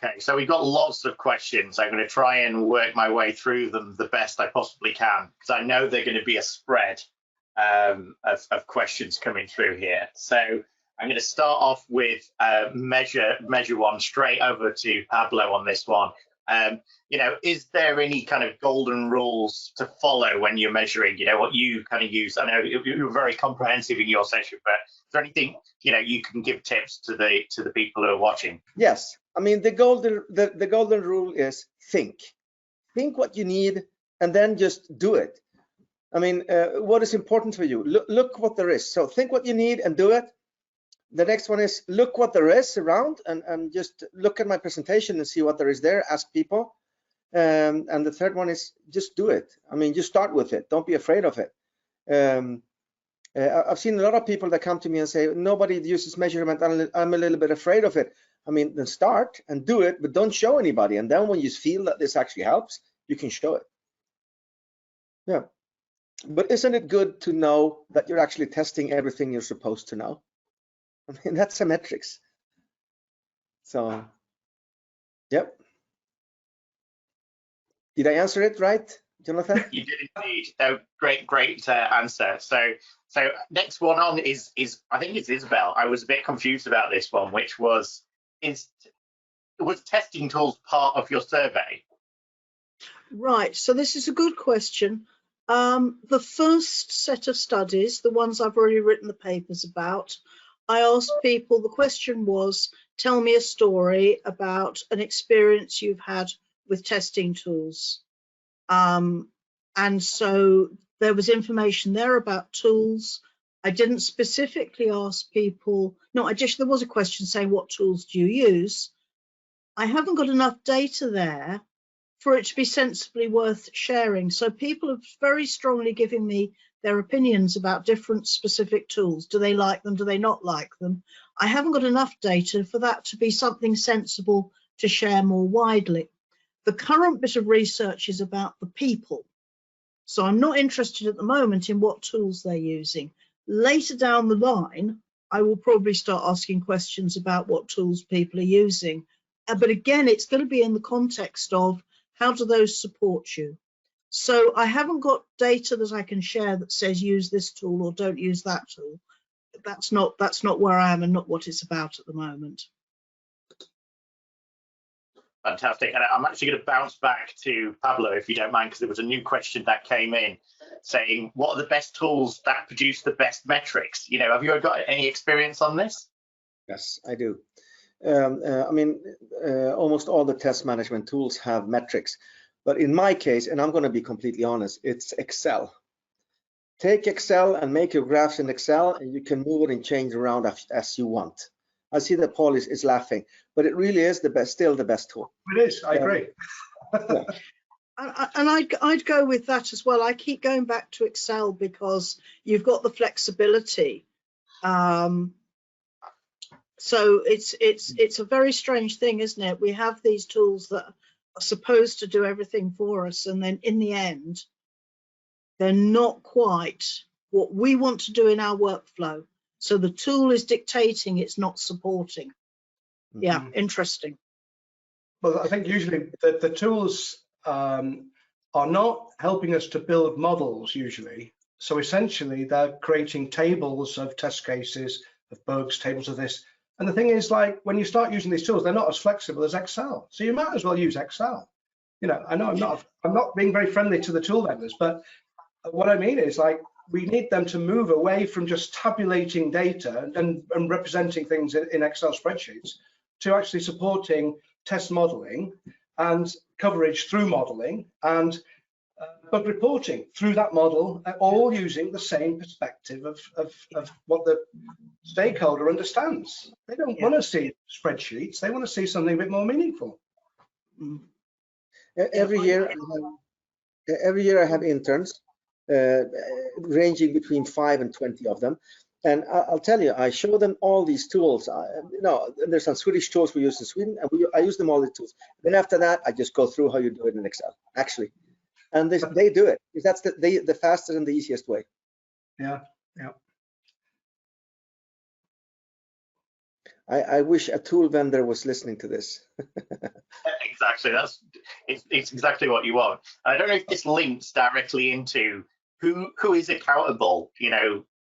Okay, so we've got lots of questions. I'm going to try and work my way through them the best I possibly can, because I know they're going to be a spread of questions coming through here. So I'm going to start off with measure one, straight over to Pablo on this one. You know, is there any kind of golden rules to follow when you're measuring, you know, what you kind of use? I know you were very comprehensive in your session, but is there anything, you know, you can give tips to the people who are watching? Yes, I mean, the golden rule is think what you need and then just do it. I mean, what is important for you? Look what there is. So think what you need and do it. The next one is look what there is around and just look at my presentation and see what there is there. Ask people. And the third one is just do it. I mean, just start with it. Don't be afraid of it. I've seen a lot of people that come to me and say, nobody uses measurement. I'm a little bit afraid of it. I mean, then start and do it, but don't show anybody. And then when you feel that this actually helps, you can show it. Yeah. But isn't it good to know that you're actually testing everything you're supposed to know? I mean, that's a metrics. So, yep. Did I answer it right, Jonathan? You did indeed. Oh, great answer. So next one on is I think it's Isabel. I was a bit confused about this one, which was testing tools part of your survey? Right. So this is a good question. The first set of studies, the ones I've already written the papers about, I asked people, the question was, tell me a story about an experience you've had with testing tools. And so there was information there about tools. I didn't specifically ask people, no, there was a question saying, what tools do you use? I haven't got enough data there for it to be sensibly worth sharing. So people are very strongly giving me their opinions about different specific tools. Do they like them? Do they not like them? I haven't got enough data for that to be something sensible to share more widely. The current bit of research is about the people. So I'm not interested at the moment in what tools they're using. Later down the line, I will probably start asking questions about what tools people are using. But again, it's going to be in the context of how do those support you? So I haven't got data that I can share that says use this tool or don't use that tool. That's not where I am and not what it's about at the moment. Fantastic. And I'm actually going to bounce back to Pablo, if you don't mind, because there was a new question that came in saying, what are the best tools that produce the best metrics? You know, have you got any experience on this? Yes, I do. I mean, almost all the test management tools have metrics, but in my case, and I'm going to be completely honest, it's Excel. Take Excel and make your graphs in Excel, and you can move it and change around as you want. I see that Paul is laughing, but it really is the best, still the best tool. It is, I agree. Yeah. And I'd go with that as well. I keep going back to Excel because you've got the flexibility. So it's a very strange thing, isn't it? We have these tools that are supposed to do everything for us, and then in the end, they're not quite what we want to do in our workflow. So the tool is dictating, it's not supporting. Yeah, interesting. Well, I think usually the tools are not helping us to build models usually. So essentially they're creating tables of test cases, of bugs, tables of this. And the thing is, like, when you start using these tools, they're not as flexible as Excel. So you might as well use Excel. You know, I know I'm not being very friendly to the tool vendors, but what I mean is, like, we need them to move away from just tabulating data and representing things in Excel spreadsheets to actually supporting test modeling and coverage through modeling and bug reporting through that model, all using the same perspective of what the stakeholder understands. They don't want to see spreadsheets, they want to see something a bit more meaningful. Every year I have interns, ranging between 5 and 20 of them. And I'll tell you, I show them all these tools. There's some Swedish tools we use in Sweden, and I use them all the tools. Then after that, I just go through how you do it in Excel, actually. And they do it, because that's the fastest and the easiest way. Yeah, yeah. I wish a tool vendor was listening to this. Exactly. It's exactly what you want. And I don't know if this links directly into who is accountable,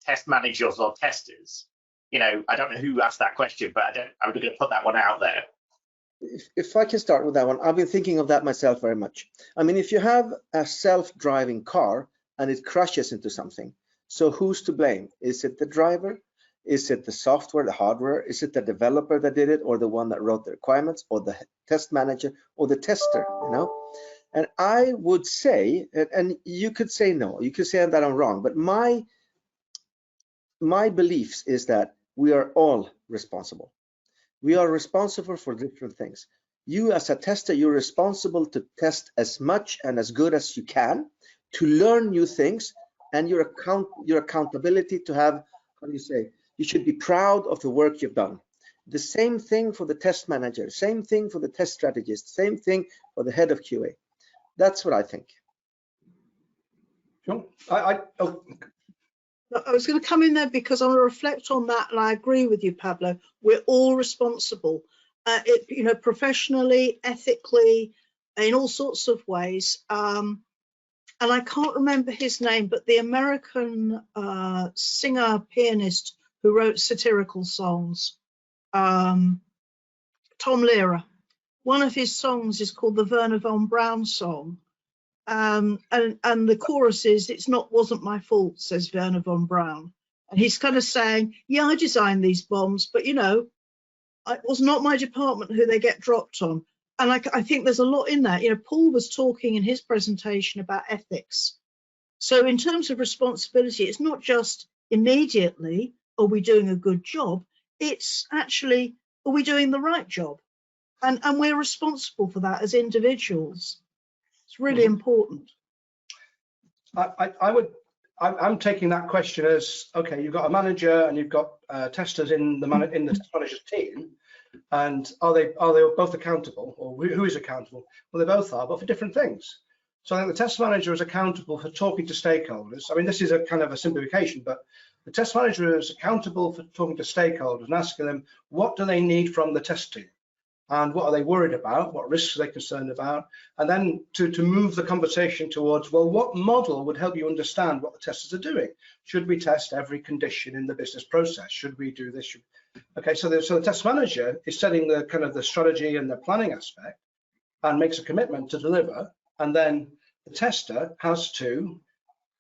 test managers or testers. I don't know who asked that question, but I'm going to put that one out there. If I can start with that one, I've been thinking of that myself very much. I mean, if you have a self-driving car and it crashes into something, so who's to blame? Is it the driver? Is it the software, the hardware? Is it the developer that did it, or the one that wrote the requirements, or the test manager, or the tester, And I would say, and you could say no, you could say that I'm wrong, but my beliefs is that we are all responsible. We are responsible for different things. You as a tester, you're responsible to test as much and as good as you can, to learn new things, and your accountability to have, how do you say, you should be proud of the work you've done. The same thing for the test manager, same thing for the test strategist, same thing for the head of QA. That's what I think. Sure. I was going to come in there because I want to reflect on that, and I agree with you, Pablo. We're all responsible, professionally, ethically, in all sorts of ways. And I can't remember his name, but the American singer, pianist who wrote satirical songs, Tom Lehrer. One of his songs is called the Werner von Braun song. And the chorus is, wasn't my fault, says Werner von Braun. And he's kind of saying, yeah, I designed these bombs, but it was not my department who they get dropped on. And I think there's a lot in that. Paul was talking in his presentation about ethics. So in terms of responsibility, it's not just immediately, are we doing a good job? It's actually, are we doing the right job? And we're responsible for that as individuals. It's really important. I'm taking that question as, okay, you've got a manager and you've got testers in the test manager's team, and are they both accountable, or who is accountable? Well, they both are, but for different things. So I think the test manager is accountable for talking to stakeholders. I mean, this is a kind of a simplification, but the test manager is accountable for talking to stakeholders and asking them, what do they need from the test team? And what are they worried about? What risks are they concerned about? And then to move the conversation towards, well, what model would help you understand what the testers are doing? Should we test every condition in the business process? Should we do this? Okay, so the test manager is setting the kind of the strategy and the planning aspect and makes a commitment to deliver. And then the tester has to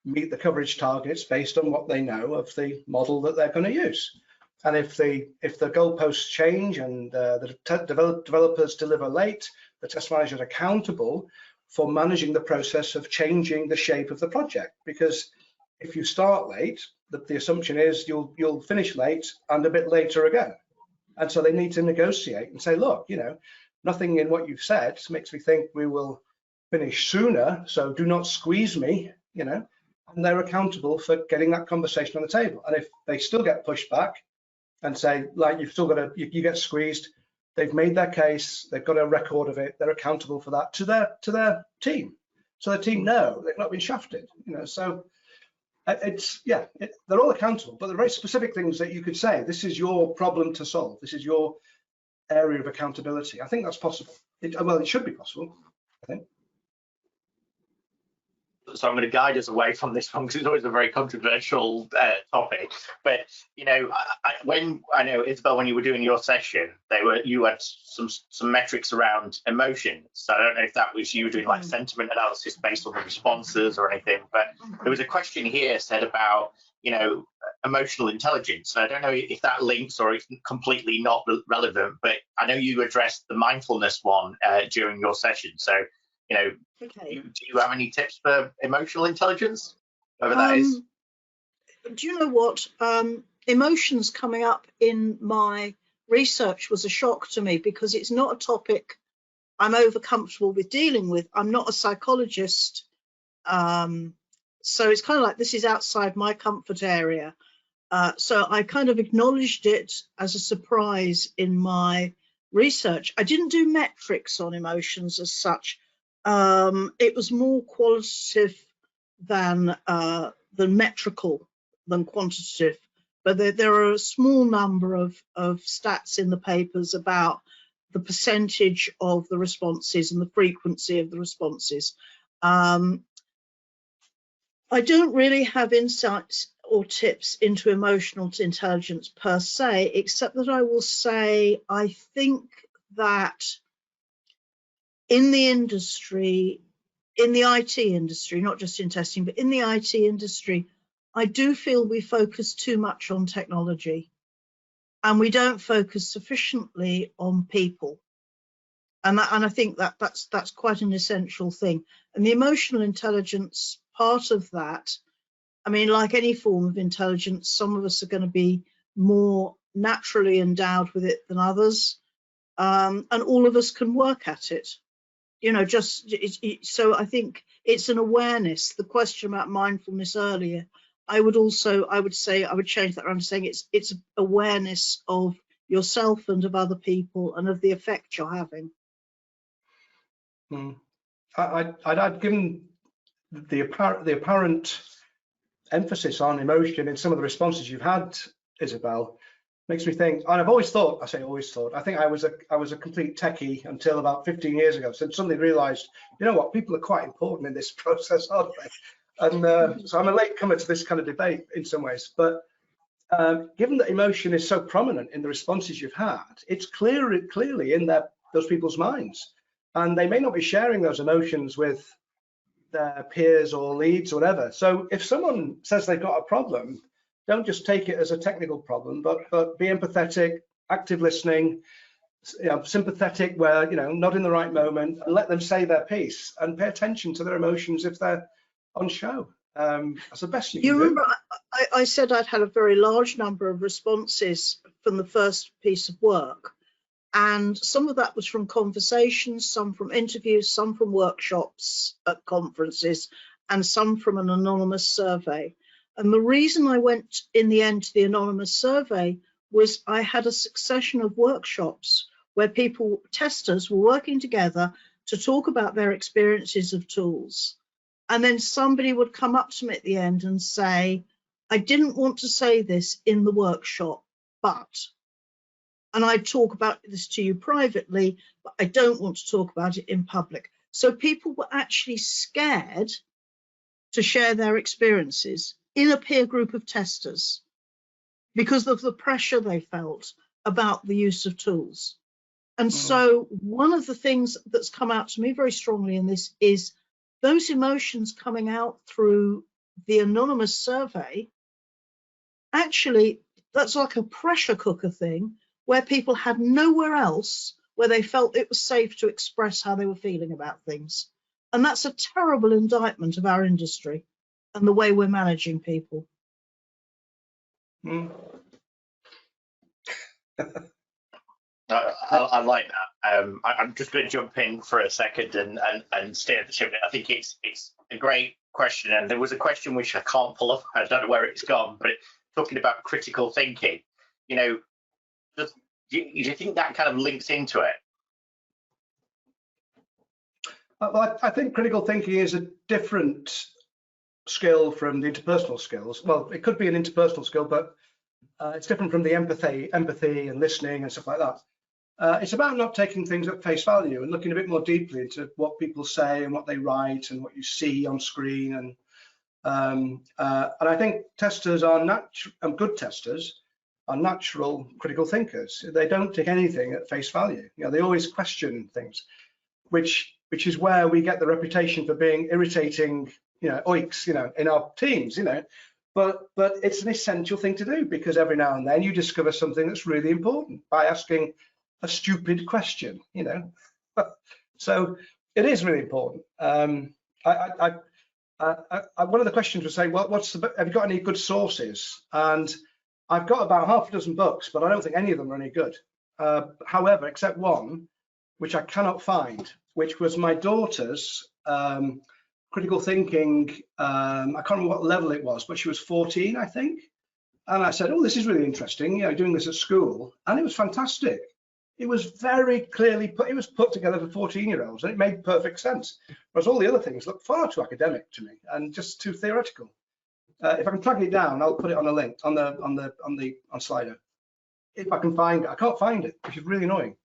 meet the coverage targets based on what they know of the model that they're going to use. And if the goalposts change and the developers deliver late, the test manager is accountable for managing the process of changing the shape of the project. Because if you start late, the assumption is you'll finish late and a bit later again. And so they need to negotiate and say, look, nothing in what you've said makes me think we will finish sooner, so do not squeeze me, and they're accountable for getting that conversation on the table. And if they still get pushed back and say, like, you've still got to, you get squeezed, they've made their case, they've got a record of it, they're accountable for that to their team. So the team know they've not been shafted, so they're all accountable, but there are very specific things that you could say, this is your problem to solve, this is your area of accountability. I think that's possible. It should be possible, I think. So I'm going to guide us away from this one because it's always a very controversial topic. But when I know, Isabel, when you were doing your session, you had some metrics around emotions. So I don't know if that was you doing like sentiment analysis based on the responses or anything. But there was a question here said about emotional intelligence. And I don't know if that links or it's completely not relevant. But I know you addressed the mindfulness one during your session. So okay. Do you have any tips for emotional intelligence? Whatever that is. Do you know what? Emotions coming up in my research was a shock to me because it's not a topic I'm over comfortable with dealing with. I'm not a psychologist. So it's kind of like this is outside my comfort area. So I kind of acknowledged it as a surprise in my research. I didn't do metrics on emotions as such. It was more qualitative than metrical than quantitative. but there are a small number of stats in the papers about the percentage of the responses and the frequency of the responses. I don't really have insights or tips into emotional intelligence per se, except that I will say I think that in the industry, in the IT industry, not just in testing, but in the IT industry, I do feel we focus too much on technology and we don't focus sufficiently on people. And I think that's quite an essential thing. And the emotional intelligence part of that, I mean, like any form of intelligence, some of us are going to be more naturally endowed with it than others. And all of us can work at it. You know, so I think it's an awareness. The question about mindfulness earlier, I would say I would change that around to saying it's awareness of yourself and of other people and of the effect you're having. I'd given the apparent emphasis on emotion in some of the responses you've had, Isabel, makes me think, and I've always thought, I think I was a complete techie until about 15 years ago. So suddenly realized, you know what, people are quite important in this process, aren't they? And so I'm a late comer to this kind of debate in some ways. But given that emotion is so prominent in the responses you've had, it's clearly in those people's minds. And they may not be sharing those emotions with their peers or leads or whatever. So if someone says they've got a problem, don't just take it as a technical problem, but be empathetic, active listening, sympathetic where, not in the right moment, and let them say their piece and pay attention to their emotions if they're on show. That's the best you can do. Remember, I said I'd had a very large number of responses from the first piece of work. And some of that was from conversations, some from interviews, some from workshops at conferences, and some from an anonymous survey. And the reason I went in the end to the anonymous survey was I had a succession of workshops where testers were working together to talk about their experiences of tools. And then somebody would come up to me at the end and say, I didn't want to say this in the workshop, but, and I'd talk about this to you privately, but I don't want to talk about it in public. So people were actually scared to share their experiences in a peer group of testers because of the pressure they felt about the use of tools. And so one of the things that's come out to me very strongly in this is those emotions coming out through the anonymous survey, actually, that's like a pressure cooker thing where people had nowhere else where they felt it was safe to express how they were feeling about things. And that's a terrible indictment of our industry and the way we're managing people. I like that. I'm just going to jump in for a second and stay at the ship. I think it's a great question, and there was a question which I can't pull up. I don't know where it's gone, but talking about critical thinking. Do you think that kind of links into it? Well, I think critical thinking is a different skill from the interpersonal skills. Well, it could be an interpersonal skill, but it's different from the empathy and listening and stuff like that. It's about not taking things at face value and looking a bit more deeply into what people say and what they write and what you see on screen. And I think testers are good testers are natural critical thinkers. They don't take anything at face value. They always question things, which is where we get the reputation for being irritating, oiks, in our teams, But it's an essential thing to do because every now and then you discover something that's really important by asking a stupid question, So it is really important. One of the questions was saying, well, have you got any good sources? And I've got about half a dozen books, but I don't think any of them are any good. However, except one, which I cannot find, which was my daughter's critical thinking. I can't remember what level it was, but she was 14, I think. And I said, oh, this is really interesting, doing this at school. And it was fantastic. It was very clearly put together for 14-year-olds, and it made perfect sense. Whereas all the other things looked far too academic to me and just too theoretical. If I can track it down, I'll put it on a link on Slido. If I can find it, I can't find it, which is really annoying.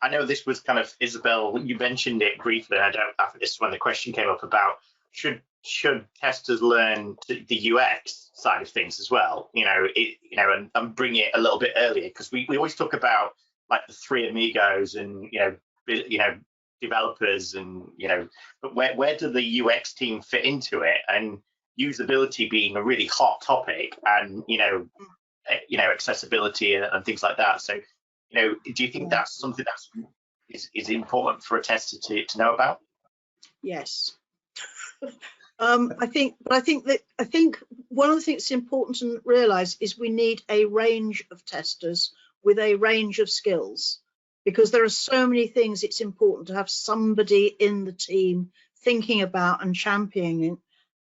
I know this was kind of, Isabel, you mentioned it briefly. I don't know if this is when the question came up about should testers learn the UX side of things as well, and bring it a little bit earlier, because we always talk about like the three amigos and developers and but where do the UX team fit into it, and usability being a really hot topic, and accessibility and things like that. So do you think that's something that is important for a tester to know about? Yes. I think one of the things that's important to realize is we need a range of testers with a range of skills, because there are so many things it's important to have somebody in the team thinking about and championing,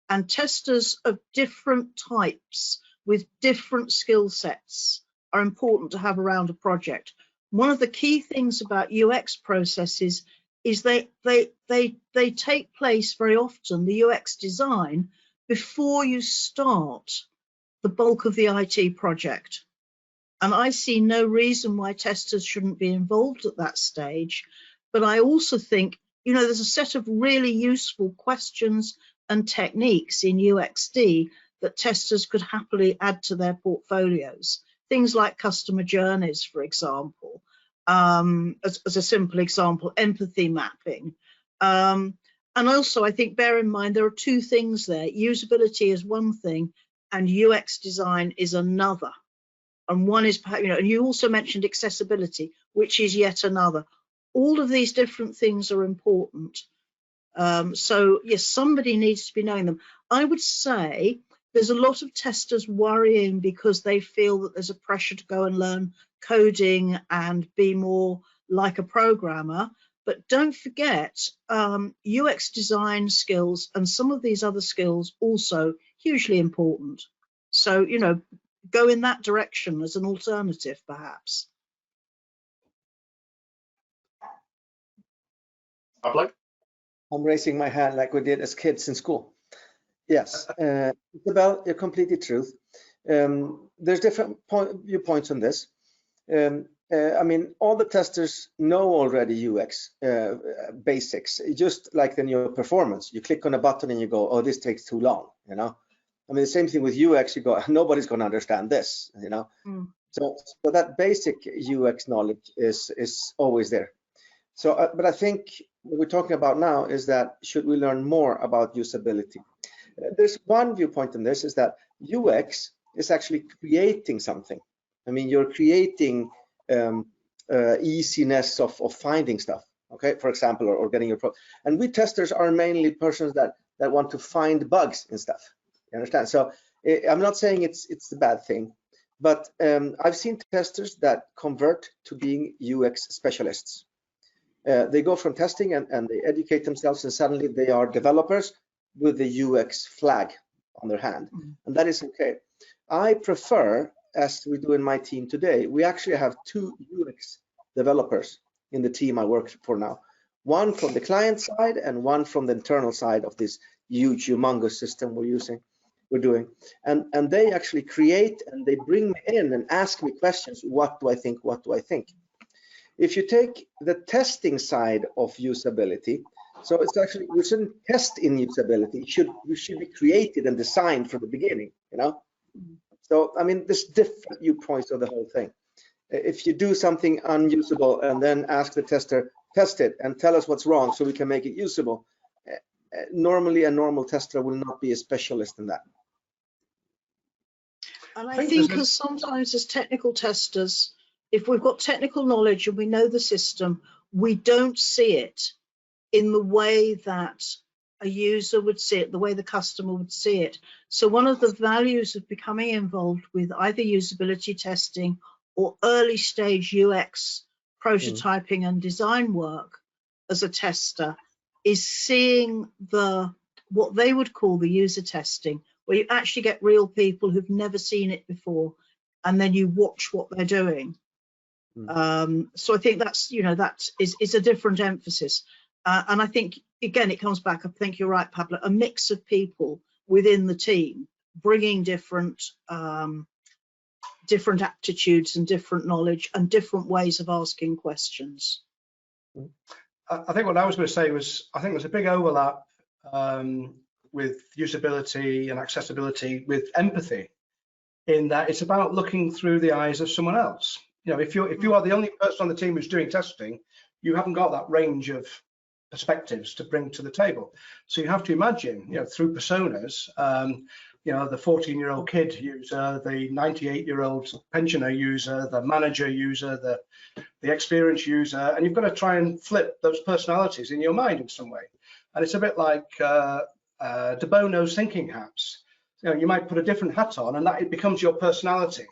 and testers of different types with different skill sets are important to have around a project. One of the key things about UX processes is they take place very often, the UX design, before you start the bulk of the IT project. And I see no reason why testers shouldn't be involved at that stage. But I also think, there's a set of really useful questions and techniques in UXD that testers could happily add to their portfolios. Things like customer journeys, for example, as a simple example, empathy mapping. And also, I think, bear in mind, there are two things there. Usability is one thing and UX design is another. And one is, and you also mentioned accessibility, which is yet another. All of these different things are important. So yes, somebody needs to be knowing them. I would say there's a lot of testers worrying because they feel that there's a pressure to go and learn coding and be more like a programmer. But don't forget, UX design skills and some of these other skills also hugely important. So, go in that direction as an alternative, perhaps. Pablo? I'm raising my hand like we did as kids in school. Yes, Isabel, you're completely true. There's different viewpoints on this. I mean, all the testers know already UX basics, just like in your performance. You click on a button and you go, oh, this takes too long, I mean, the same thing with UX, you go, nobody's going to understand this, So that basic UX knowledge is always there. So, but I think what we're talking about now is that should we learn more about usability? There's one viewpoint in this, is that UX is actually creating something. I mean, you're creating easiness of finding stuff, okay, for example, or getting your product. And we testers are mainly persons that want to find bugs and stuff. You understand? So I'm not saying it's a bad thing, but I've seen testers that convert to being UX specialists. They go from testing and they educate themselves, and suddenly they are developers with the UX flag on their hand, and that is okay. I prefer, as we do in my team today, we actually have 2 UX developers in the team I work for now. One from the client side and one from the internal side of this huge, humongous system we're doing. And they actually create, and they bring me in and ask me questions. What do I think? What do I think? If you take the testing side of usability, so it's actually, we shouldn't test in usability. We should be created and designed from the beginning, So, I mean, there's different viewpoints of the whole thing. If you do something unusable and then ask the tester, test it and tell us what's wrong so we can make it usable, normally a normal tester will not be a specialist in that. And I think because sometimes as technical testers, if we've got technical knowledge and we know the system, we don't see it in the way that a user would see it, the way the customer would see it. So one of the values of becoming involved with either usability testing or early stage UX prototyping and design work as a tester is seeing what they would call the user testing, where you actually get real people who've never seen it before, and then you watch what they're doing. So I think that's, that is a different emphasis. And I think, again, it comes back, I think you're right, Pablo, a mix of people within the team bringing different different aptitudes and different knowledge and different ways of asking questions. I think what I was going to say was, I think there's a big overlap with usability and accessibility with empathy, in that it's about looking through the eyes of someone else. You know, if you are the only person on the team who's doing testing, you haven't got that range of perspectives to bring to the table. So you have to imagine, you know, through personas, you know, the 14-year-old kid user, the 98-year-old pensioner user, the manager user, the experienced user, and you've got to try and flip those personalities in your mind in some way. And it's a bit like De Bono's thinking hats. You know, you might put a different hat on, and that it becomes your personality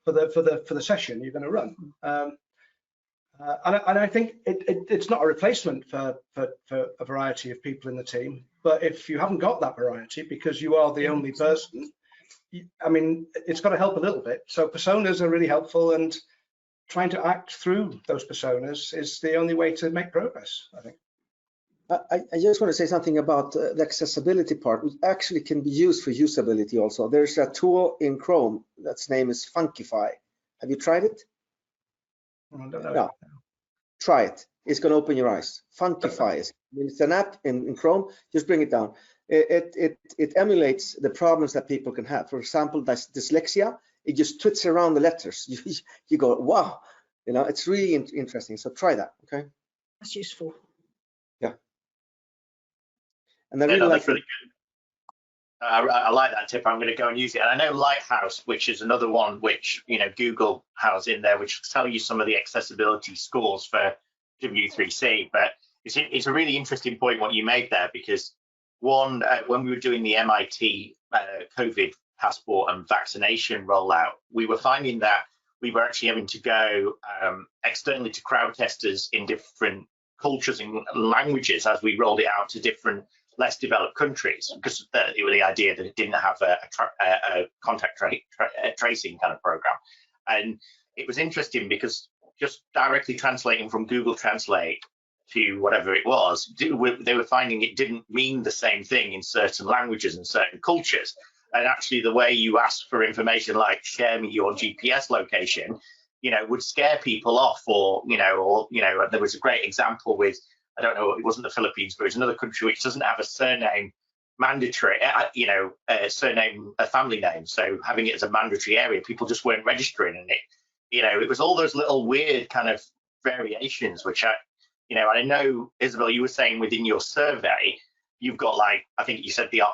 for the session you're going to run. And I think it's not a replacement for a variety of people in the team, but if you haven't got that variety because you are the only person, I mean, it's got to help a little bit. So personas are really helpful, and trying to act through those personas is the only way to make progress, I think. I just want to say something about the accessibility part, which actually can be used for usability also. There's a tool in Chrome that's name is Funkify. Have you tried it? I don't know. No. Try it. It's going to open your eyes. Funkify is. It's an app in Chrome. Just bring it down. It emulates the problems that people can have. For example, dyslexia. It just twits around the letters. You go, wow. You know, it's really interesting. So try that. Okay. That's useful. Yeah. And I really like that's really good. I like that tip. I'm going to go and use it. And I know Lighthouse, which is another one which, you know, Google has in there, which will tell you some of the accessibility scores for W3C. But it's a really interesting point what you made there, because one, when we were doing the MIT COVID passport and vaccination rollout, we were finding that we were actually having to go externally to crowd testers in different cultures and languages as we rolled it out to different less developed countries, because it was the idea that it didn't have a contact tracing kind of program. And it was interesting because just directly translating from Google Translate to whatever it was, they were finding it didn't mean the same thing in certain languages and certain cultures. And actually the way you ask for information like share me your GPS location, you know, would scare people off, or there was a great example with, I don't know, it wasn't the Philippines, but it's another country which doesn't have a surname mandatory, a surname, a family name. So having it as a mandatory area, people just weren't registering. And it was all those little weird kind of variations, which I know, Isabel, you were saying within your survey, you've got, like, I think you said the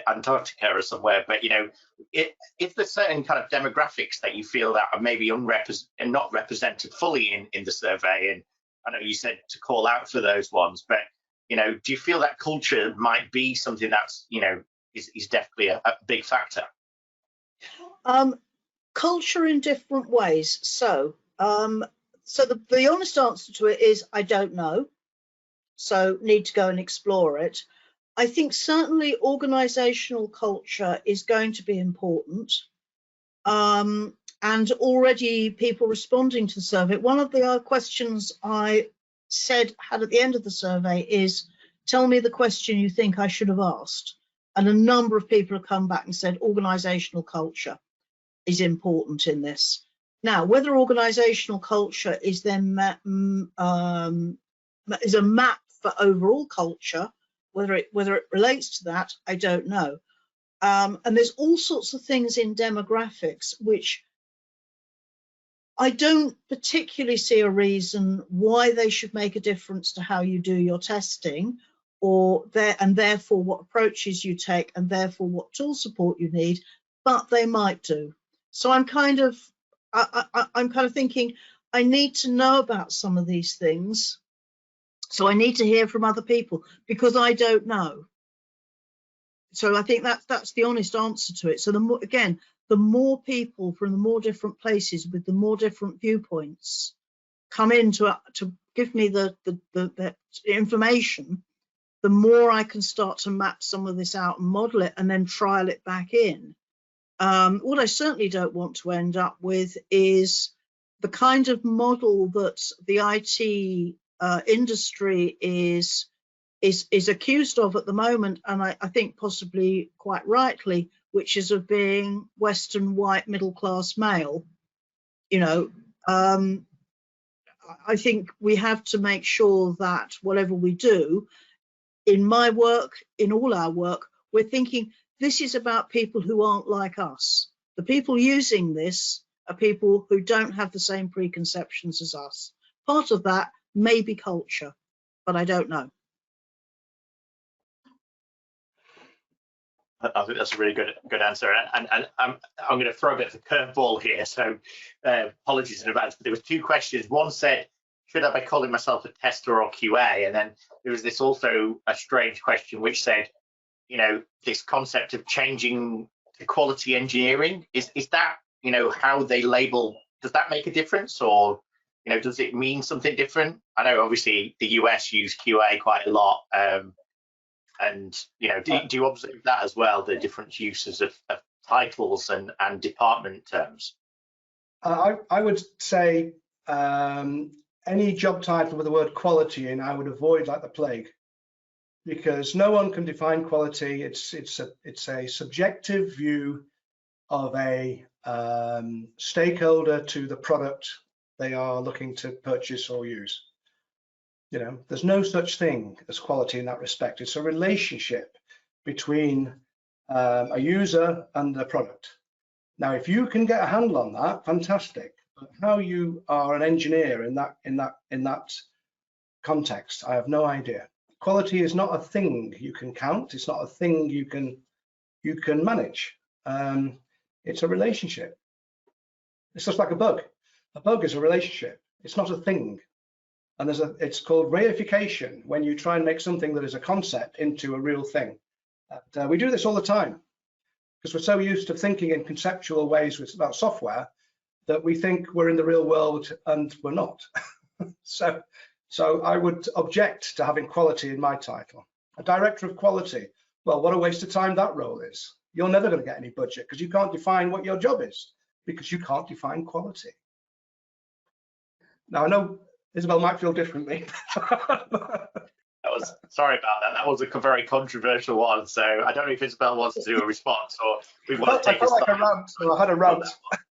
Antarctica or somewhere, but, if there's certain kind of demographics that you feel that are maybe not represented fully in the survey, and I know you said to call out for those ones, but, do you feel that culture might be something that's, is definitely a big factor? Culture in different ways. So the honest answer to it is I don't know. So need to go and explore it. I think certainly organizational culture is going to be important. And already people responding to the survey, one of the questions I had at the end of the survey is, tell me the question you think I should have asked. And a number of people have come back and said organizational culture is important in this. Now, whether organizational culture is then is a map for overall culture, whether it relates to that, I don't know. And there's all sorts of things in demographics which I don't particularly see a reason why they should make a difference to how you do your testing, and therefore what approaches you take, and therefore what tool support you need, but they might do. So I'm kind of thinking I need to know about some of these things. So I need to hear from other people because I don't know. So I think that's the honest answer to it. So the more people from the more different places with the more different viewpoints come in to give me the information, the more I can start to map some of this out and model it and then trial it back in. What I certainly don't want to end up with is the kind of model that the IT industry is accused of at the moment, and I think possibly quite rightly, which is of being Western white middle class male. You know, I think we have to make sure that whatever we do, in my work, in all our work, we're thinking this is about people who aren't like us. The people using this are people who don't have the same preconceptions as us. Part of that may be culture, but I don't know. I think that's a really good answer, and I'm going to throw a bit of a curveball here, so apologies in advance. But there was two questions. One said, should I be calling myself a tester or QA? And then there was this also a strange question which said, you know, this concept of changing to quality engineering, is that, you know, how they label, does that make a difference, or, you know, does it mean something different? I know obviously the US use QA quite a lot. And, you know, do you observe that as well, the different uses of titles and department terms? I would say any job title with the word quality in, I would avoid like the plague, because no one can define quality. It's a subjective view of a stakeholder to the product they are looking to purchase or use. You know, there's no such thing as quality in that respect. It's a relationship between a user and the product. Now, if you can get a handle on that, fantastic. But how you are an engineer in that context, I have no idea. Quality is not a thing you can count. It's not a thing you can manage. It's a relationship. It's just like a bug. A bug is a relationship. It's not a thing. And it's called reification, when you try and make something that is a concept into a real thing. We do this all the time because we're so used to thinking in conceptual ways about software that we think we're in the real world and we're not. So I would object to having quality in my title. A director of quality, well, what a waste of time that role is. You're never going to get any budget because you can't define what your job is, because you can't define quality. Now, I know Isabel might feel differently. Sorry about that. That was a very controversial one. So I don't know if Isabel wants to do a response, or we want to take I felt like a rant, so I had a rant.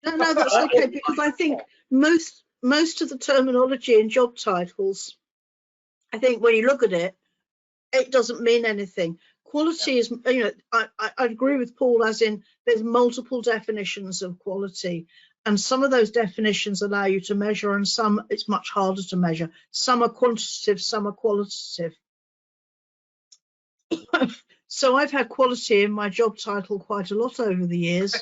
No, that's okay, because I think most of the terminology in job titles, I think when you look at it, it doesn't mean anything. Quality is, you know, I agree with Paul, as in there's multiple definitions of quality. And some of those definitions allow you to measure, and some it's much harder to measure. Some are quantitative, some are qualitative. So I've had quality in my job title quite a lot over the years.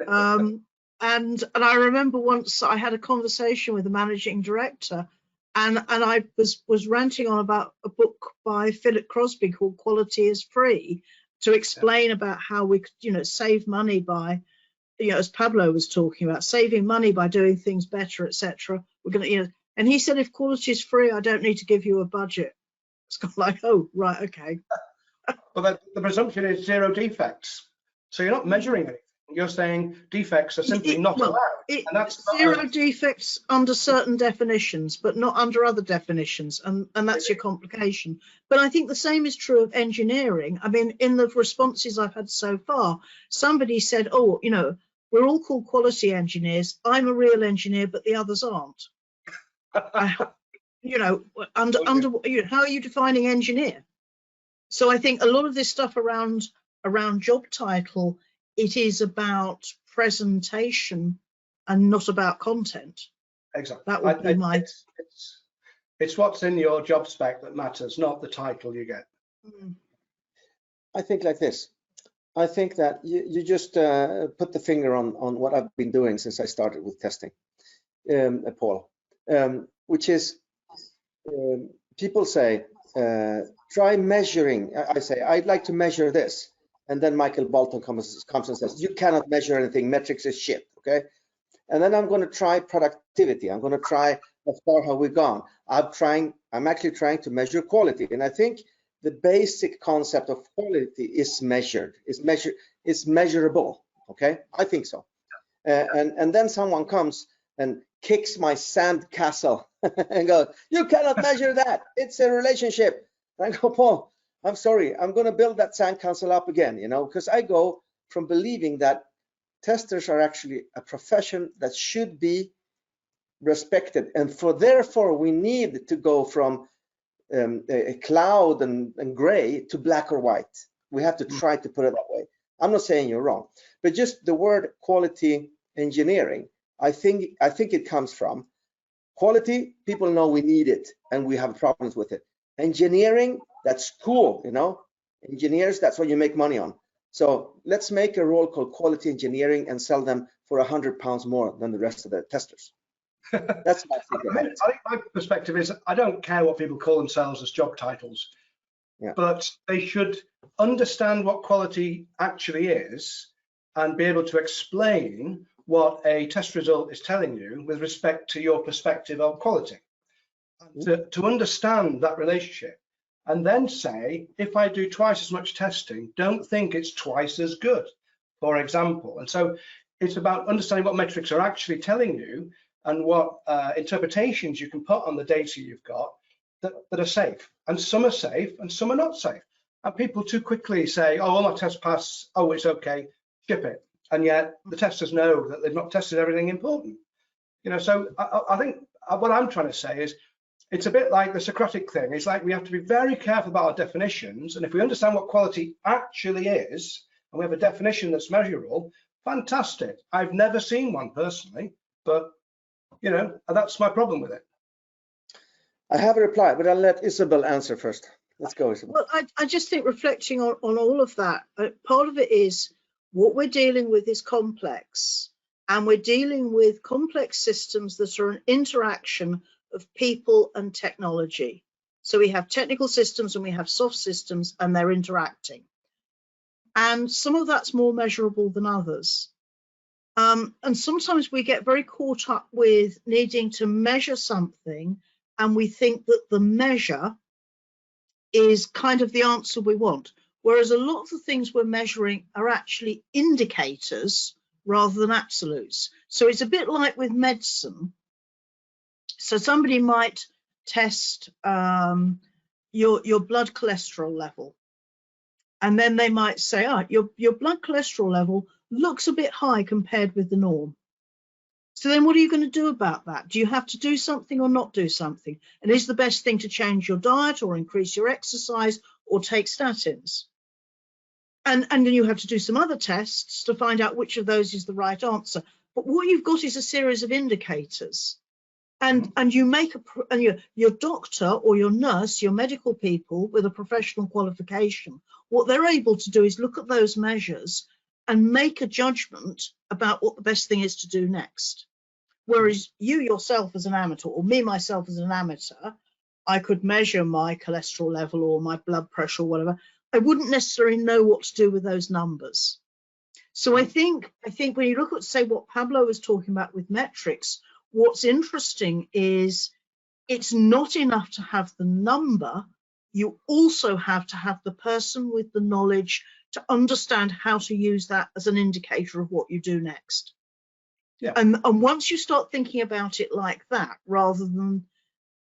And I remember once I had a conversation with the managing director, and I was ranting on about a book by Philip Crosby called Quality is Free, to explain about how we could, you know, save money by, you know, as Pablo was talking about, saving money by doing things better, etc. We're going to, you know, and he said, if quality is free, I don't need to give you a budget. It's kind of like, oh, right, okay. Well, the presumption is zero defects. So you're not measuring anything. You're saying defects are simply not allowed. And that's zero defects under certain definitions, but not under other definitions. And that's your complication. But I think the same is true of engineering. I mean, in the responses I've had so far, somebody said, oh, you know, we're all called quality engineers. I'm a real engineer, but the others aren't. You know, you know, how are you defining engineer? So I think a lot of this stuff around job title, it is about presentation and not about content. Exactly. That would be my. It's what's in your job spec that matters, not the title you get. I think like this. I think that you just put the finger on what I've been doing since I started with testing, Paul, which is people say, try measuring. I say, I'd like to measure this. And then Michael Bolton comes and says, you cannot measure anything. Metrics is shit, okay? And then I'm going to try productivity. I'm going to try how far have we gone. I'm actually trying to measure quality. And I think the basic concept of quality is measured. It's measurable, okay? I think so. And then someone comes and kicks my sand castle and goes, "You cannot measure that. It's a relationship." And I go, "Paul, I'm sorry. I'm going to build that sand castle up again, you know, because I go from believing that testers are actually a profession that should be respected, and therefore we need to go from a cloud and gray to black or white. We have to try to put it that way. I'm not saying you're wrong, but just the word quality engineering, I think it comes from quality. People know we need it and we have problems with it. Engineering, that's cool, you know. Engineers, that's what you make money on. So let's make a role called quality engineering and sell them for £100 more than the rest of the testers. That's my thinking. I think my perspective is I don't care what people call themselves as job titles, but they should understand what quality actually is and be able to explain what a test result is telling you with respect to your perspective of quality. To understand that relationship and then say, if I do twice as much testing, don't think it's twice as good, for example. And so it's about understanding what metrics are actually telling you and what interpretations you can put on the data you've got that are safe. And some are safe and some are not safe. And people too quickly say, oh, all my tests pass, oh, it's okay, ship it. And yet the testers know that they've not tested everything important. You know, so I think what I'm trying to say is it's a bit like the Socratic thing. It's like we have to be very careful about our definitions. And if we understand what quality actually is, and we have a definition that's measurable, fantastic. I've never seen one personally, but you know, that's my problem with it. I have a reply, but I'll let Isabel answer first. Let's go, Isabel. Well, I just think reflecting on all of that, part of it is what we're dealing with is complex, and we're dealing with complex systems that are an interaction of people and technology. So we have technical systems and we have soft systems, and they're interacting. And some of that's more measurable than others. And sometimes we get very caught up with needing to measure something, and we think that the measure is kind of the answer we want. Whereas a lot of the things we're measuring are actually indicators rather than absolutes. So it's a bit like with medicine. So somebody might test your blood cholesterol level, and then they might say, oh, your blood cholesterol level looks a bit high compared with the norm. So then what are you going to do about that? Do you have to do something or not do something? And is the best thing to change your diet or increase your exercise or take statins? And then you have to do some other tests to find out which of those is the right answer. But what you've got is a series of indicators. And you make your doctor or your nurse, your medical people with a professional qualification, what they're able to do is look at those measures and make a judgment about what the best thing is to do next. Whereas you yourself as an amateur, or me myself as an amateur, I could measure my cholesterol level or my blood pressure or whatever. I wouldn't necessarily know what to do with those numbers. So I think when you look at, say, what Pablo was talking about with metrics, what's interesting is it's not enough to have the number. You also have to have the person with the knowledge to understand how to use that as an indicator of what you do next. Yeah. And once you start thinking about it like that, rather than,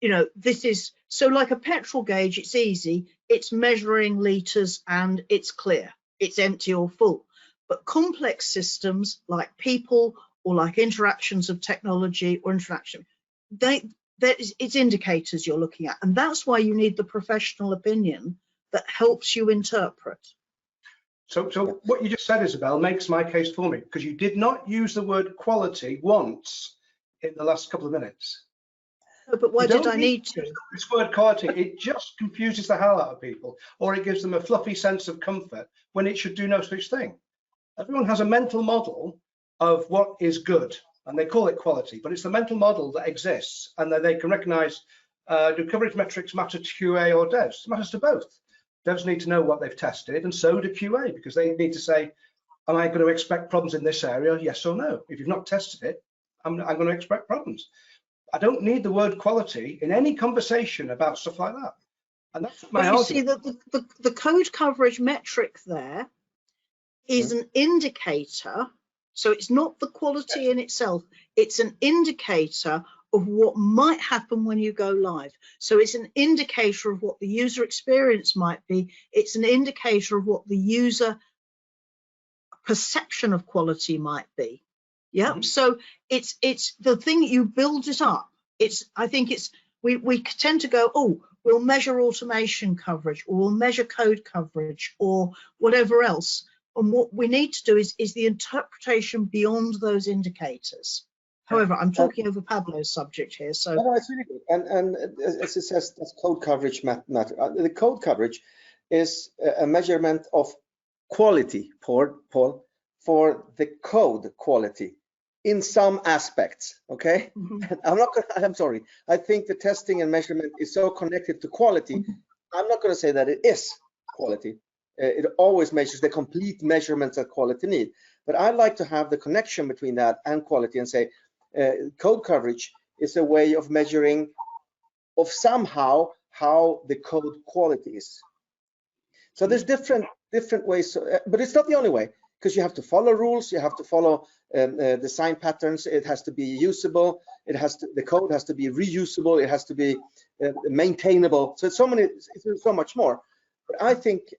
you know, this is, so like a petrol gauge, it's easy, it's measuring litres and it's clear, it's empty or full. But complex systems like people or like interactions of technology or interaction, it's indicators you're looking at. And that's why you need the professional opinion that helps you interpret. So what you just said, Isabel, makes my case for me, because you did not use the word quality once in the last couple of minutes. No, but why did I need to? This word quality, it just confuses the hell out of people, or it gives them a fluffy sense of comfort when it should do no such thing. Everyone has a mental model of what is good, and they call it quality, but it's the mental model that exists, and that they can recognize, do coverage metrics matter to QA or devs? It matters to both. Devs need to know what they've tested, and so do QA, because they need to say, am I going to expect problems in this area? Yes or no. If you've not tested it, I'm going to expect problems. I don't need the word quality in any conversation about stuff like that. And that's my argument. You see that the code coverage metric there is an indicator So it's not the quality in itself, it's an indicator of what might happen when you go live. So it's an indicator of what the user experience might be. It's an indicator of what the user perception of quality might be. Yeah. Mm-hmm. So it's the thing, you build it up. I think we tend to go, oh, we'll measure automation coverage, or we'll measure code coverage, or whatever else. And what we need to do is the interpretation beyond those indicators. However, I'm talking over Pablo's subject here, so. No, it's really good. And as it says, that's code coverage matter. The code coverage is a measurement of quality, Paul, for the code quality in some aspects, okay? Mm-hmm. I'm sorry. I think the testing and measurement is so connected to quality. Mm-hmm. I'm not going to say that it is quality. It always measures the complete measurements that quality need. But I like to have the connection between that and quality and say, code coverage is a way of measuring of somehow how the code quality is. So there's different ways, but it's not the only way, because you have to follow rules, you have to follow design patterns. It has to be usable. The code has to be reusable. It has to be maintainable. So it's so much more. But I think,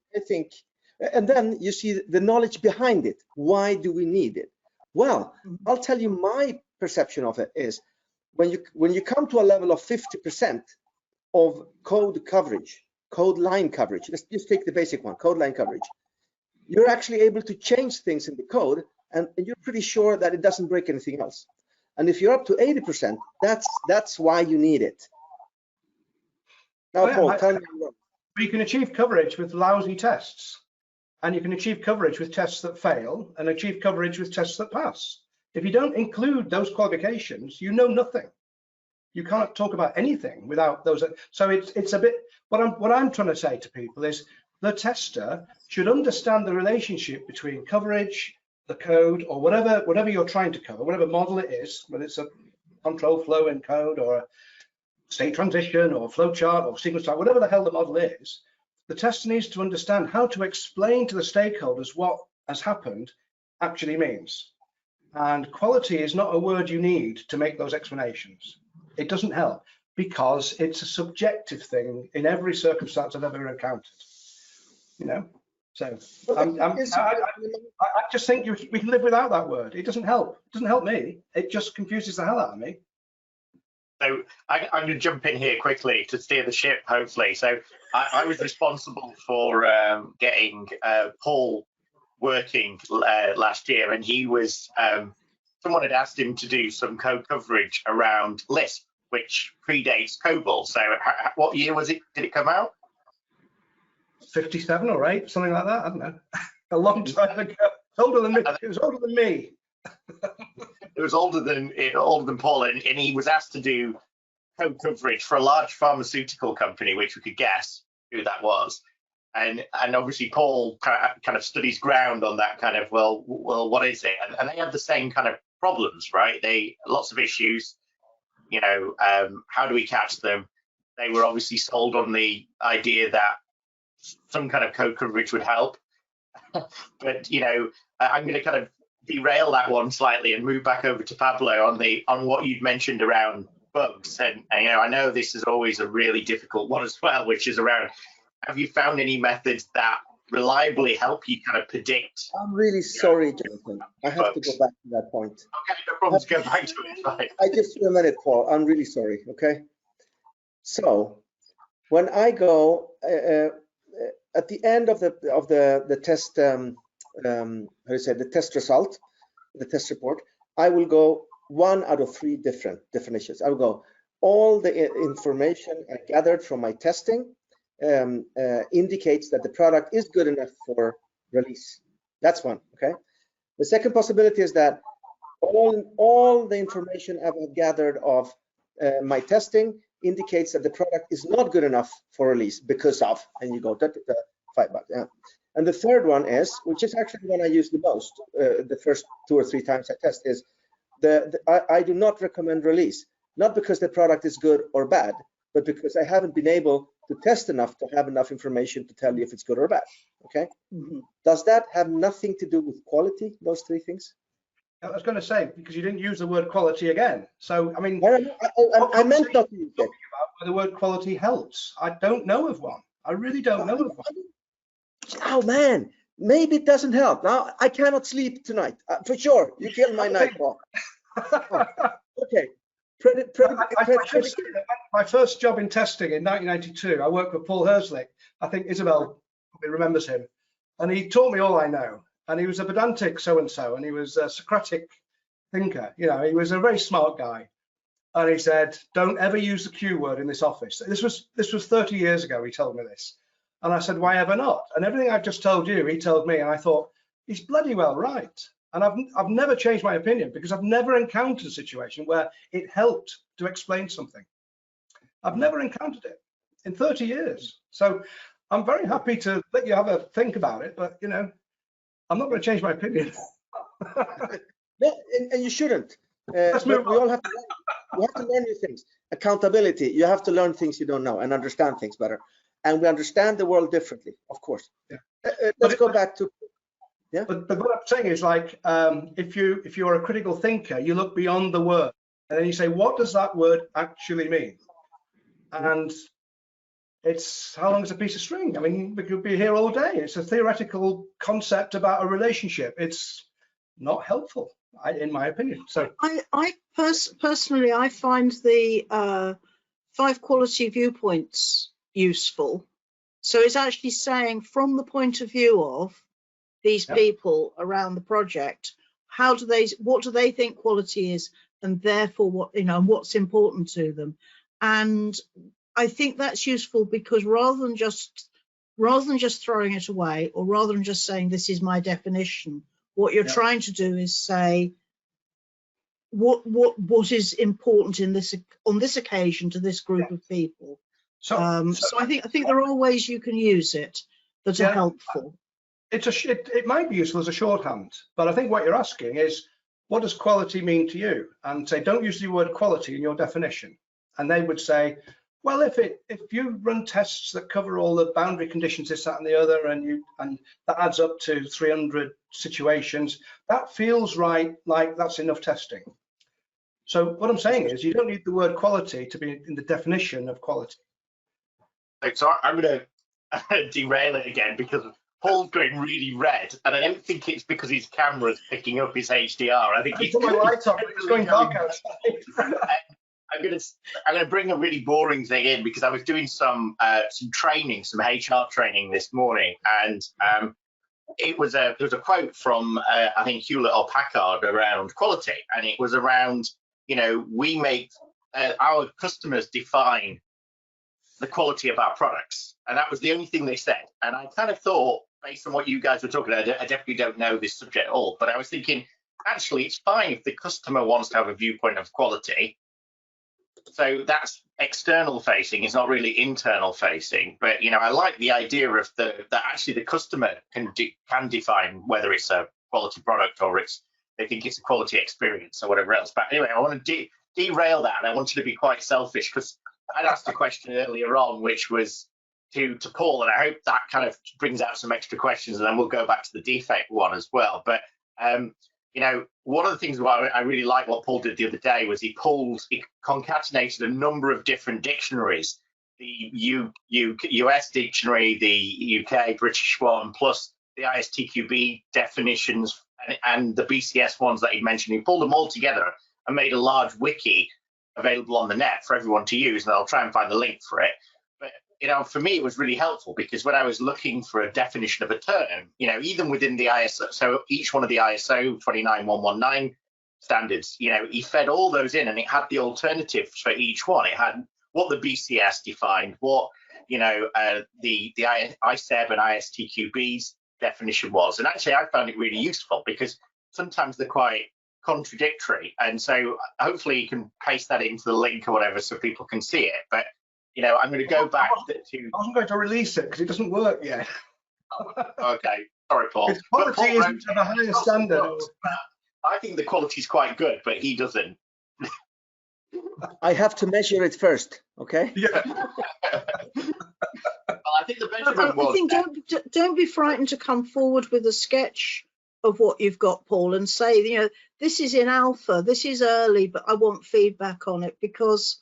and then you see the knowledge behind it. Why do we need it? Well, I'll tell you my perception of it is when you come to a level of 50% of code coverage, code line coverage, let's just take the basic one, code line coverage, you're actually able to change things in the code and you're pretty sure that it doesn't break anything else. And if you're up to 80%, that's why you need it. Now, Paul, tell me what. You can achieve coverage with lousy tests, and you can achieve coverage with tests that fail, and achieve coverage with tests that pass. If you don't include those qualifications, you know nothing. You can't talk about anything without those. So it's a bit, what I'm trying to say to people is the tester should understand the relationship between coverage, the code, or whatever you're trying to cover, whatever model it is, whether it's a control flow in code or a state transition or flow chart or sequence chart, whatever the hell the model is, the tester needs to understand how to explain to the stakeholders what has happened actually means. And quality is not a word you need to make those explanations. It doesn't help because it's a subjective thing in every circumstance I've ever encountered. You know, so I just think we can live without that word. It doesn't help. It doesn't help me. It just confuses the hell out of me. So I'm going to jump in here quickly to steer the ship, hopefully. So I was responsible for getting Paul working last year, and he was someone had asked him to do some code coverage around Lisp, which predates COBOL. So what year was it? Did it come out? 57 or 8, something like that. I don't know. A long time ago. Older than me. It was older than me. It was older than Paul, and he was asked to do code coverage for a large pharmaceutical company, which we could guess who that was. And obviously Paul kind of stood his ground on that kind of, well, what is it? And they had the same kind of problems, right? Lots of issues, you know, how do we catch them? They were obviously sold on the idea that some kind of code coverage would help. But, you know, I'm going to kind of derail that one slightly and move back over to Pablo on what you'd mentioned around bugs. And you know, I know this is always a really difficult one as well, which is around, have you found any methods that reliably help you kind of predict? I'm really sorry, Jonathan. I have to go back to that point. Okay, no problem. Go back to it. Right. I just a minute, Paul. I'm really sorry. Okay. So when I go at the end of the test, how do you say, the test result, the test report, I will go 1 out of 3 different definitions. I will go all the information I gathered from my testing indicates that the product is good enough for release. That's one. Okay. The second possibility is that all the information I've gathered of my testing indicates that the product is not good enough for release because of, and you go 5 bucks. Yeah. And the third one is, which is actually the one I use the most, the first 2 or 3 times I test, is I do not recommend release, not because the product is good or bad, but because I haven't been able to test enough to have enough information to tell you if it's good or bad. Okay. Mm-hmm. Does that have nothing to do with quality, those 3 things? I was going to say, because you didn't use the word quality again. So, I mean, I meant not to use it. where the word quality helps. I don't know of one. I really don't know of one. Oh man, maybe it doesn't help. Now I cannot sleep tonight for sure. You killed my night, Paul. Okay. My first job in testing in 1992, I worked with Paul Herslick. I think Isabel probably remembers him, and he taught me all I know. And he was a pedantic so-and-so, and he was a Socratic thinker. You know, he was a very smart guy. And he said, "Don't ever use the Q word in this office." This was 30 years ago. He told me this, and I said, "Why ever not?" And everything I've just told you, he told me, and I thought, he's bloody well right. And I've never changed my opinion, because I've never encountered a situation where it helped to explain something. I've never encountered it in 30 years. So I'm very happy to let you have a think about it, but you know, I'm not going to change my opinion. No, and you shouldn't. But we all have to learn new things. Accountability. You have to learn things you don't know and understand things better. And we understand the world differently, of course. Yeah. Let's go back to. Yeah. But what I'm saying is, like, if you're a critical thinker, you look beyond the word, and then you say, what does that word actually mean? And it's how long is a piece of string? I mean, we could be here all day. It's a theoretical concept about a relationship. It's not helpful, in my opinion. So I personally, I find the 5 quality viewpoints useful. So it's actually saying, from the point of view of these people around the project, what do they think quality is, and therefore what, you know, what's important to them. And I think that's useful, because rather than just throwing it away, or rather than just saying this is my definition, what you're trying to do is say what is important in this, on this occasion, to this group of people. So I think there are ways you can use it that are helpful. It might be useful as a shorthand, but I think what you're asking is, what does quality mean to you? And say, don't use the word quality in your definition. And they would say, well, if you run tests that cover all the boundary conditions, this, that, and the other, and that adds up to 300 situations, that feels right, like that's enough testing. So what I'm saying is, you don't need the word quality to be in the definition of quality. So I'm going to derail it again, because Paul's going really red, and I don't think it's because his camera's picking up his HDR. I think he's put my lights on. It's going dark outside. I'm going to bring a really boring thing in, because I was doing some training, some HR training this morning, and there was a quote from I think Hewlett or Packard around quality, and it was around, you know, we make our customers define the quality of our products, and that was the only thing they said. And I kind of thought, based on what you guys were talking about, I definitely don't know this subject at all, but I was thinking, actually, it's fine if the customer wants to have a viewpoint of quality. So that's external facing, it's not really internal facing. But, you know, I like the idea of that actually the customer can define whether it's a quality product or they think it's a quality experience or whatever else. But anyway, I want to derail that, and I wanted to be quite selfish, because I'd asked a question earlier on, which was to Paul, and I hope that kind of brings out some extra questions, and then we'll go back to the defect one as well. But you know, one of the things I really like what Paul did the other day was he concatenated a number of different dictionaries, the US dictionary, the UK British one, plus the ISTQB definitions and the BCS ones that he mentioned. He pulled them all together and made a large wiki available on the net for everyone to use, and I'll try and find the link for it. But, you know, for me, it was really helpful, because when I was looking for a definition of a term, you know, even within the ISO, so each one of the ISO 29119 standards, you know, he fed all those in, and it had the alternatives for each one. It had what the BCS defined, what, you know, the ISEB and ISTQB's definition was. And actually, I found it really useful, because sometimes they're quite contradictory, and so hopefully you can paste that into the link or whatever so people can see it. But, you know, I'm going to go back to. I wasn't going to release it because it doesn't work yet. Okay, sorry, Paul. Its quality isn't to the highest standard. I think the quality is quite good, but he doesn't. I have to measure it first, okay? Yeah. Well, I think the measurement was. I think don't be frightened to come forward with a sketch of what you've got, Paul, and say, you know, this is in alpha, this is early, but I want feedback on it, because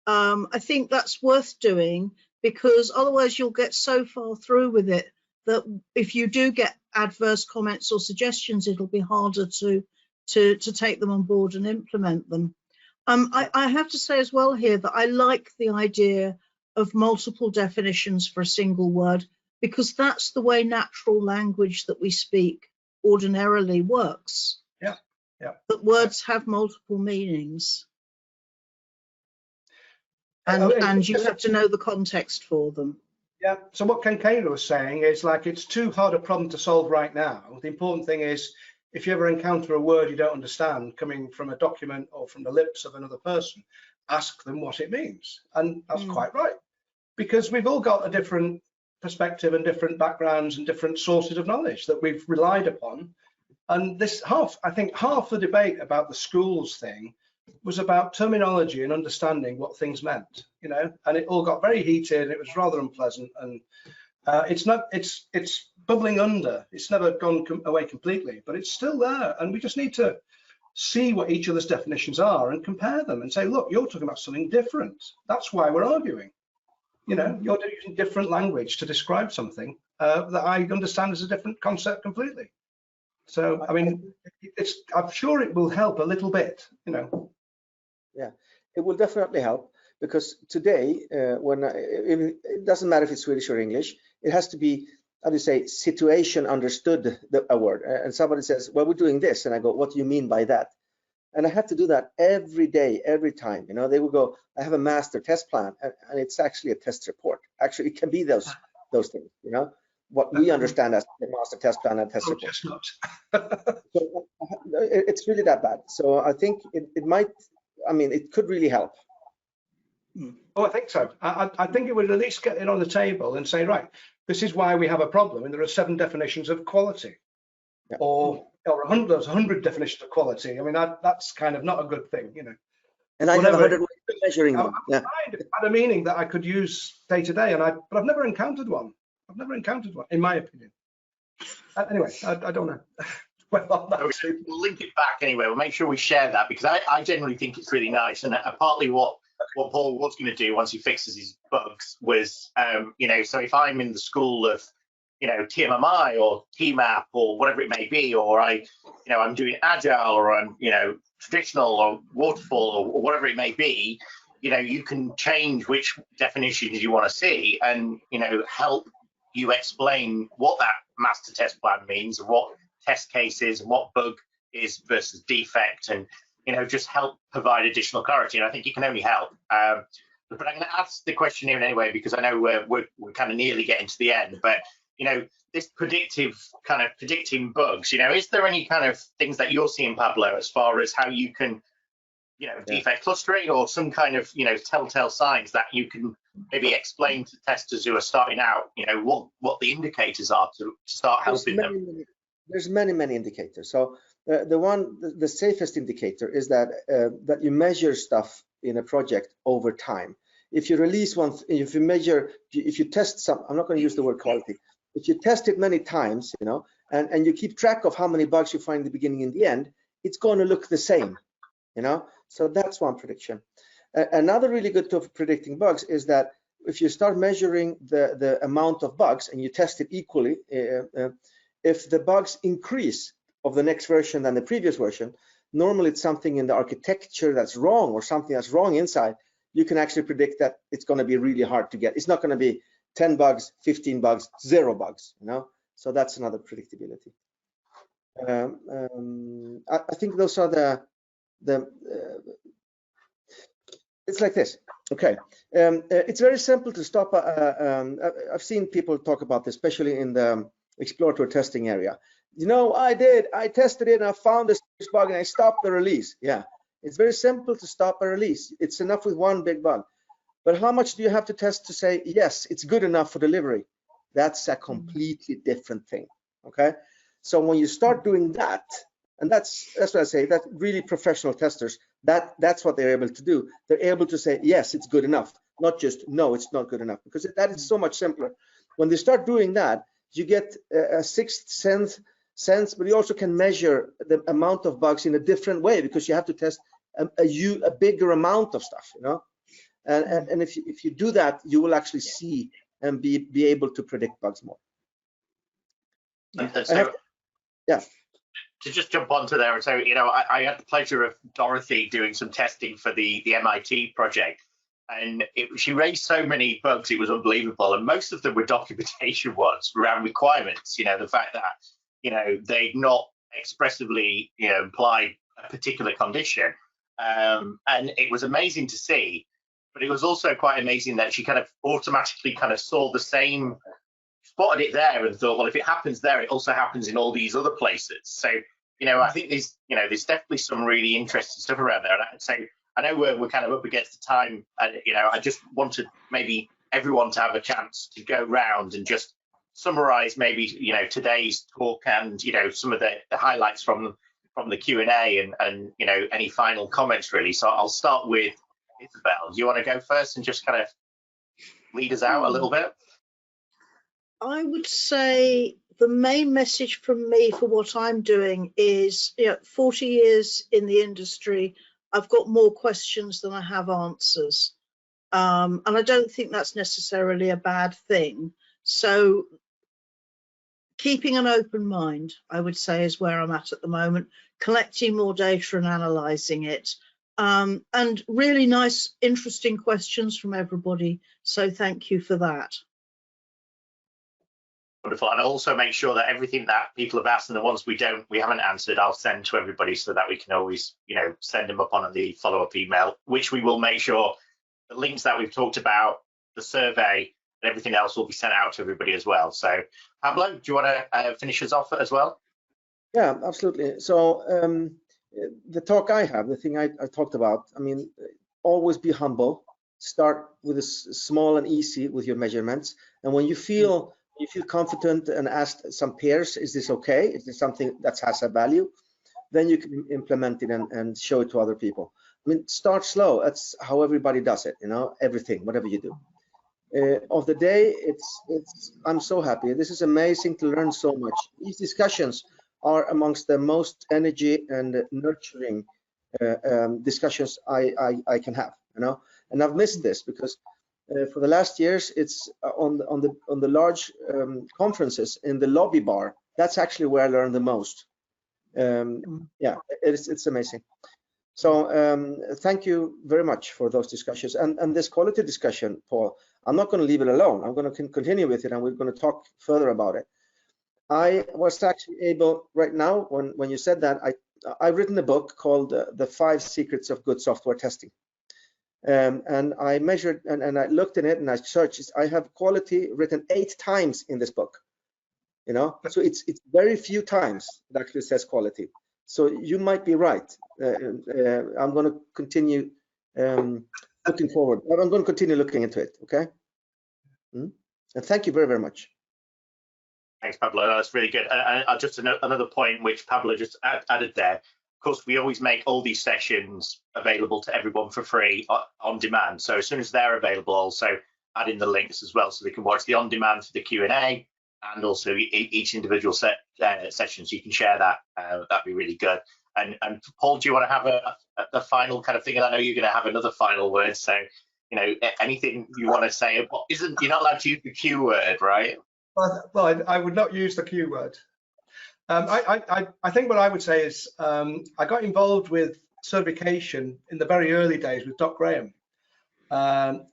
I think that's worth doing, because otherwise you'll get so far through with it that if you do get adverse comments or suggestions, it'll be harder to take them on board and implement them. I have to say as well here that I like the idea of multiple definitions for a single word, because that's the way natural language that we speak ordinarily works. Yeah, yeah. That words have multiple meanings. And you have to know the context for them. Yeah, so what Kincaid was saying is, like, it's too hard a problem to solve right now. The important thing is, if you ever encounter a word you don't understand coming from a document or from the lips of another person, ask them what it means. And that's quite right, because we've all got a different perspective and different backgrounds and different sources of knowledge that we've relied upon. And this I think half the debate about the schools thing was about terminology and understanding what things meant, you know, and it all got very heated and it was rather unpleasant. And it's bubbling under. It's never gone away completely, but it's still there. And we just need to see what each other's definitions are and compare them and say, look, you're talking about something different. That's why we're arguing. You know, you're using different language to describe something that I understand as a different concept completely. So, I mean, I'm sure it will help a little bit, you know. Yeah, it will definitely help, because today, it doesn't matter if it's Swedish or English, it has to be, how do you say, situation understood a word. And somebody says, well, we're doing this. And I go, what do you mean by that? And I have to do that every day, every time. You know, they will go, I have a master test plan, and it's actually a test report. Actually, it can be those things, you know, what we understand as the master test plan and test report. So it's really that bad. So I think it might, I mean, it could really help. Oh, I think so. I think it would at least get it on the table and say, right, this is why we have a problem, and there are 7 definitions of quality, or 100 definitions of quality. I mean, that's kind of not a good thing, you know. And I have 100 ways of measuring them. It had a meaning that I could use day to day, but I've never encountered one. I've never encountered one, in my opinion. Anyway, I don't know. Well, we'll link it back anyway. We'll make sure we share that, because I generally think it's really nice. And partly what Paul was going to do once he fixes his bugs was, you know, so if I'm in the school of, you know, TMMI or TMAP or whatever it may be, or I'm doing agile, or I'm, you know, traditional or waterfall or whatever it may be, you know, you can change which definitions you want to see, and, you know, help you explain what that master test plan means, and what test cases and what bug is versus defect, and, you know, just help provide additional clarity. And I think it can only help. But I'm going to ask the question here anyway, because I know we're kind of nearly getting to the end. But, you know, this predicting bugs, you know, is there any kind of things that you're seeing, Pablo, as far as how you can, you know, defect clustering, or some kind of, you know, telltale signs that you can maybe explain to testers who are starting out, you know, what the indicators are to start helping them? There's many indicators. So the safest indicator is that that you measure stuff in a project over time. If you release one, if you test some, I'm not going to use the word quality. If you test it many times, you know, and you keep track of how many bugs you find in the beginning and the end, it's going to look the same, you know. So that's one prediction. Another really good tool for predicting bugs is that if you start measuring the amount of bugs and you test it equally, if the bugs increase of the next version than the previous version, normally it's something in the architecture that's wrong, or something that's wrong inside. You can actually predict that it's going to be really hard to get. It's not going to be 10 bugs, 15 bugs, 0 bugs, you know. So that's another predictability. I think those are it's like this. Okay, it's very simple to stop. I've seen people talk about this, especially in the exploratory testing area. You know, I tested it and I found this bug and I stopped the release. Yeah, it's very simple to stop a release. It's enough with one big bug. But how much do you have to test to say, yes, it's good enough for delivery? That's a completely different thing, okay? So when you start doing that, and that's what I say, that really professional testers, that's what they're able to do. They're able to say, yes, it's good enough, not just, no, it's not good enough, because that is so much simpler. When they start doing that, you get a sixth sense, but you also can measure the amount of bugs in a different way, because you have to test a bigger amount of stuff, you know. And if you do that, you will actually see and be able to predict bugs more. And so, yeah. To just jump onto there, so you know, I had the pleasure of Dorothy doing some testing for the MIT project, and she raised so many bugs, it was unbelievable, and most of them were documentation ones around requirements. You know, the fact that, you know, they'd not expressively, you know, implied a particular condition, and it was amazing to see. But it was also quite amazing that she kind of automatically kind of saw the same, spotted it there and thought, well, if it happens there, it also happens in all these other places. So, you know, I think there's definitely some really interesting stuff around there. And so I know we're kind of up against the time, and, you know, I just wanted maybe everyone to have a chance to go round and just summarize maybe, you know, today's talk and, you know, some of the highlights from the Q&A and, you know, any final comments really. So I'll start with Isabel. Do you want to go first and just kind of lead us out a little bit? I would say the main message from me for what I'm doing is, you know, 40 years in the industry, I've got more questions than I have answers. And I don't think that's necessarily a bad thing. So keeping an open mind, I would say, is where I'm at the moment, collecting more data and analysing it. And really nice, interesting questions from everybody. So thank you for that. Wonderful. And I'll also make sure that everything that people have asked and the ones we haven't answered, I'll send to everybody so that we can always, you know, send them up on the follow-up email, which we will make sure the links that we've talked about, the survey, and everything else will be sent out to everybody as well. So, Pablo, do you want to finish us off as well? Yeah, absolutely. So the talk I have, the thing I talked about, I mean, always be humble. Start with a small and easy with your measurements, and when you feel confident and ask some peers, is this okay? Is this something that has a value? Then you can implement it and show it to other people. I mean, start slow. That's how everybody does it, you know, everything, whatever you do. Of the day, I'm so happy. This is amazing to learn so much. These discussions are amongst the most energy and nurturing discussions I can have, you know. And I've missed this because for the last years, it's on the large conferences in the lobby bar. That's actually where I learn the most. Yeah, it's amazing. So thank you very much for those discussions and this quality discussion, Paul. I'm not going to leave it alone. I'm going to continue with it, and we're going to talk further about it. I was actually able right now, when you said that, I've written a book called The 5 Secrets of Good Software Testing. And I measured and I looked in it and I searched. I have quality written 8 times in this book, you know, so it's very few times it actually says quality. So you might be right. I'm going to continue looking forward. I'm going to continue looking into it. Okay. And thank you very, very much. Thanks, Pablo. That's really good. And just another point which Pablo just added there. Of course, we always make all these sessions available to everyone for free on demand. So as soon as they're available, also add in the links as well, so they can watch the on demand for the Q&A and also each individual session. So you can share that. That'd be really good. And Paul, do you want to have a final kind of thing? And I know you're going to have another final word. So, you know, anything you want to say? You're not allowed to use the Q word, right? Well, I would not use the Q word. I think what I would say is I got involved with certification in the very early days with Doc Graham in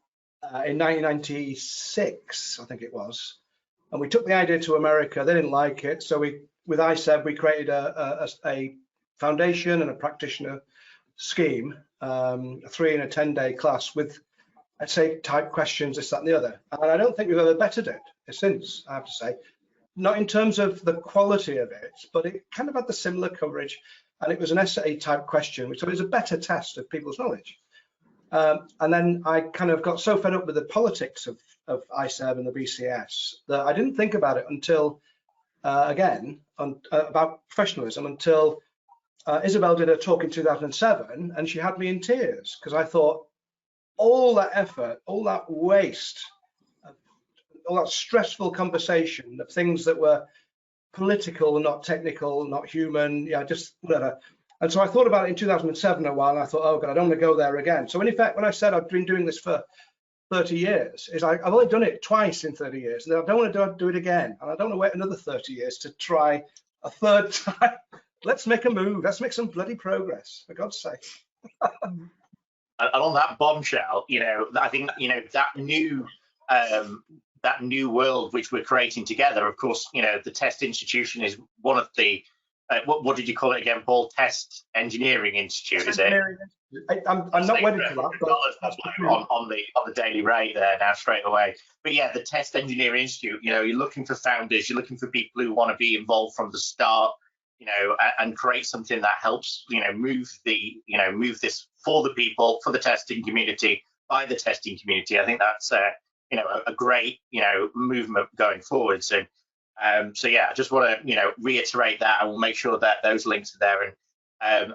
1996, I think it was. And we took the idea to America. They didn't like it. So with ISEB, we created a foundation and a practitioner scheme, a 3 and a 10-day class with, I'd say, type questions, this, that, and the other. And I don't think we've ever bettered it since, I have to say. Not in terms of the quality of it, but it kind of had the similar coverage, and it was an essay type question, so it was a better test of people's knowledge. And then I kind of got so fed up with the politics of ISEB and the BCS that I didn't think about it until, again, about professionalism, until Isabel did a talk in 2007, and she had me in tears, because I thought all that effort, all that waste, all that stressful conversation of things that were political, not technical, not human, yeah, just whatever. And so I thought about it in 2007 a while, and I thought, oh God, I don't want to go there again. So in effect, when I said I've been doing this for 30 years, is I've only done it twice in 30 years, and I don't want to do it again. And I don't want to wait another 30 years to try a third time. Let's make a move. Let's make some bloody progress, for God's sake. And on that bombshell, I think, that new world which we're creating together, of course, the Test Institution is one of the, what did you call it again, Paul? Test Engineering Institute, is it? I'm not wedded to that, but on the daily rate there now straight away. But yeah, the Test Engineering Institute, you're looking for founders, you're looking for people who want to be involved from the start, and create something that helps, move this for the people, for the testing community, by the testing community. I think that's a great movement going forward. So yeah, I just want to reiterate that, and we'll make sure that those links are there.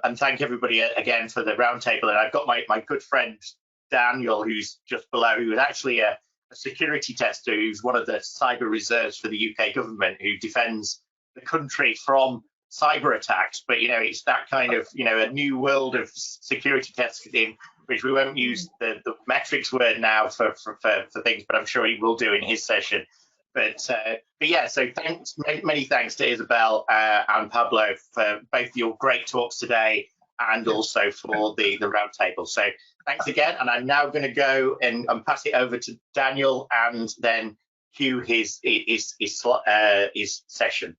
And thank everybody again for the roundtable. And I've got my good friend Daniel, who's just below, who is actually a security tester, who's one of the cyber reserves for the UK government, who defends the country from cyber attacks. But it's that kind of a new world of security testing, which we won't use the metrics word now for things, but I'm sure he will do in his session. But yeah, so many thanks to Isabel and Pablo for both your great talks today, and also for the roundtable. So thanks again, and I'm now going to go and pass it over to Daniel, and then cue his session.